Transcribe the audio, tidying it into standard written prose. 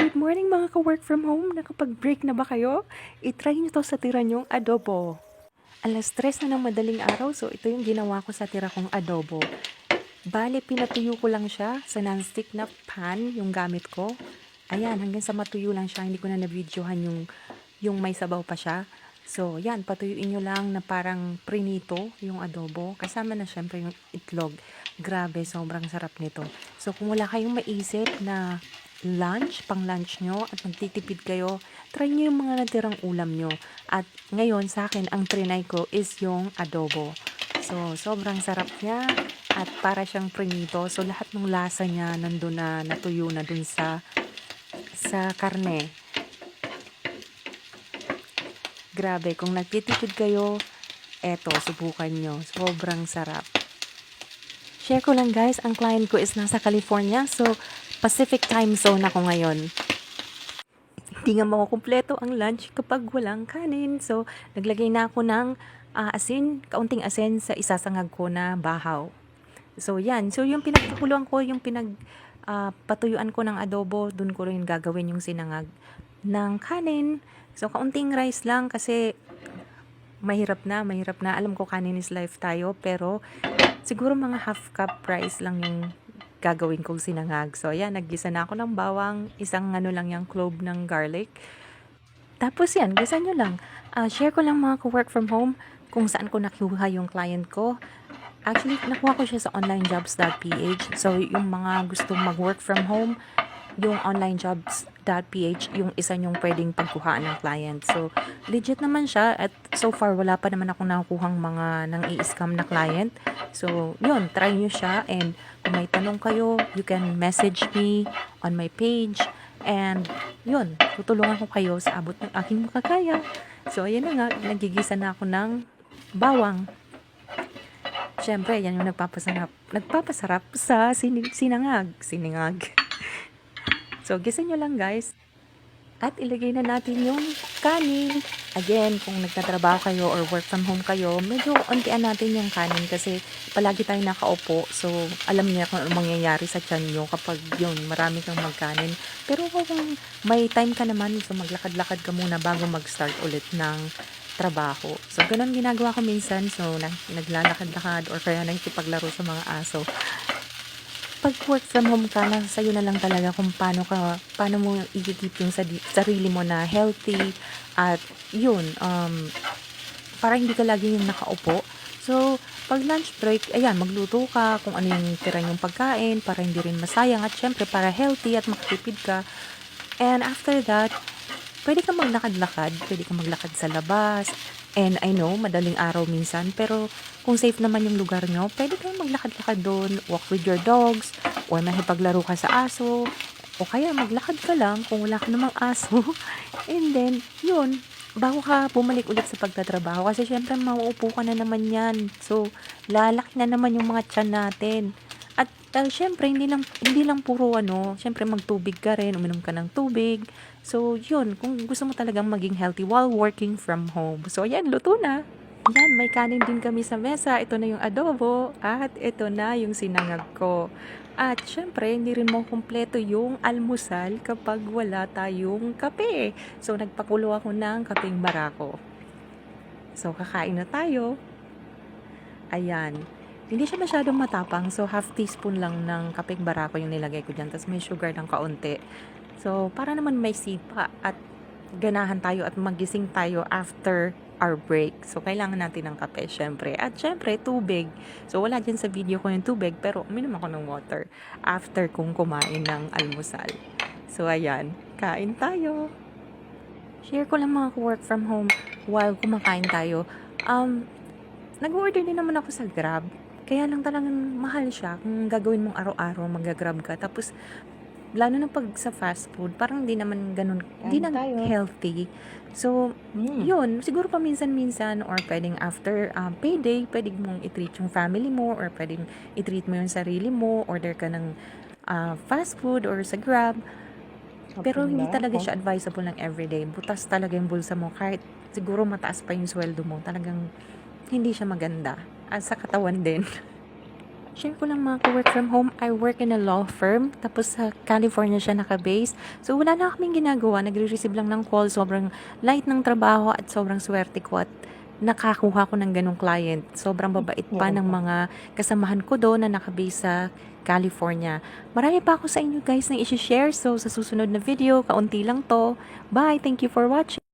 Good morning mga ka-work from home. Nakapag-break na ba kayo? I-try nyo to sa tira nyong adobo. Alas 3 na ng madaling araw, so ito yung ginawa ko sa tira kong adobo. Bale, pinatuyo ko lang siya sa non-stick na pan, yung gamit ko. Ayan, hanggang sa matuyo lang siya, hindi ko na na-videohan yung may sabaw pa siya. So, yan, patuyuin nyo lang na parang prinito yung adobo. Kasama na syempre yung itlog. Grabe, sobrang sarap nito. So, kung wala kayong maisip na pang lunch nyo at magtitipid kayo, try nyo yung mga natirang ulam nyo. At ngayon, sa akin, ang trinay ko is yung adobo. So, sobrang sarap niya at para siyang prinito. So, lahat ng lasa niya nandun na natuyo na dun sa karne. Grabe, kung nagtitipid kayo, eto, subukan nyo. Sobrang sarap. Share ko lang guys, ang client ko is nasa California. So, Pacific time zone ako ngayon. Hindi nga makukumpleto ang lunch kapag walang kanin. So, naglagay na ako ng asin, kaunting asin sa isasangag ko na bahaw. So, yan. So, yung pinagkakuluan ko, yung patuyuan ko ng adobo, dun ko rin gagawin yung sinangag ng kanin. So, kaunting rice lang kasi mahirap na. Alam ko kanin is life tayo, pero siguro mga half cup rice lang yung gagawin kong sinangag. So, ayan, naggisa na ako ng bawang, isang lang yung clove ng garlic. Tapos yan, gisa nyo lang. Share ko lang mga ko-work from home kung saan ko nakuha yung client ko. Actually, nakuha ko siya sa onlinejobs.ph. So, yung mga gustong mag-work from home, yung onlinejobs.ph, yung isa nyong pwedeng pagkuhaan ng client. So, legit naman siya at so far, wala pa naman akong nakukuhang mga nang i-scam na client. So, yun, try nyo siya and kung may tanong kayo, you can message me on my page and yun, tutulungan ko kayo sa abot ng aking makakaya. So, ayan na nga, nagigisa na ako ng bawang. Siyempre, yan yung nagpapasarap sa sinangag. So, gisa nyo lang guys. At ilagay na natin yung kanin. Again, kung nagtatrabaho kayo or work from home kayo, medyo ontian natin yung kanin kasi palagi tayong nakaupo. So, alam niya kung ano mangyayari sa tiyan nyo kapag yun, marami kang magkanin. Pero kung may time ka naman, so maglakad-lakad ka muna bago mag-start ulit ng trabaho. So, ganun ginagawa ko minsan. So, naglalakad-lakad or kaya nakikipaglaro sa mga aso. Pag work from home ka, nasa sa'yo na lang talaga kung paano mo i-keep yung sarili mo na healthy at yun, para hindi ka lagi yung nakaupo. So, pag lunch break, ayan, magluto ka kung ano yung tira yung pagkain para hindi rin masayang at syempre para healthy at makatipid ka. And after that, pwede kang maglakad sa labas. And I know, madaling araw minsan, pero kung safe naman yung lugar nyo, pwede kang maglakad-lakad doon, walk with your dogs, or makipaglaro ka sa aso, o kaya maglakad ka lang kung wala ka namang aso. And then, yun, bago ka bumalik ulit sa pagtatrabaho, kasi syempre mauupo ka na naman yan. So, lalaki na naman yung mga tiyan natin. At syempre, hindi lang puro syempre magtubig ka rin, uminom ka ng tubig. So, yun, kung gusto mo talagang maging healthy while working from home. So, ayan, luto na. Yan, may kanin din kami sa mesa. Ito na yung adobo at ito na yung sinangag ko. At syempre, hindi rin mo kumpleto yung almusal kapag wala tayong kape. So, nagpakulo ako ng kapeng barako. So, kakain na tayo. Ayan. Hindi siya masyadong matapang. So, half teaspoon lang ng kapeng barako yung nilagay ko dyan. Tapos may sugar ng kaunti. So, para naman may sipa at ganahan tayo at magising tayo after our break. So, kailangan natin ng kape, syempre. At syempre, tubig. So, wala dyan sa video ko yung tubig, pero uminom ako ng water after kong kumain ng almusal. So, ayan. Kain tayo. Share ko lang mga work from home while kumakain tayo. Nag-order din naman ako sa Grab. Kaya lang talagang mahal siya. Kung gagawin mong araw-araw, mag-grab ka. Tapos, lalo na pag sa fast food, parang hindi naman ganun, hindi na healthy. So, yun, siguro paminsan-minsan or pwedeng after payday, pwedeng mong i-treat yung family mo or pwedeng i-treat mo yung sarili mo, order ka ng fast food or sa Grab. Pero hindi talaga siya advisable ng everyday. Butas talaga yung bulsa mo kahit siguro mataas pa yung sweldo mo. Talagang hindi siya maganda. At sa katawan din. Share ko lang mga work from home. I work in a law firm. Tapos sa California siya nakabase. So wala na kaming ginagawa. Nagre-receive lang ng call. Sobrang light ng trabaho at sobrang swerte ko at nakakuha ko ng ganong client. Sobrang babait pa ng mga kasamahan ko doon na nakabase sa California. Marami pa ako sa inyo guys na i-share. So sa susunod na video, kaunti lang to. Bye! Thank you for watching.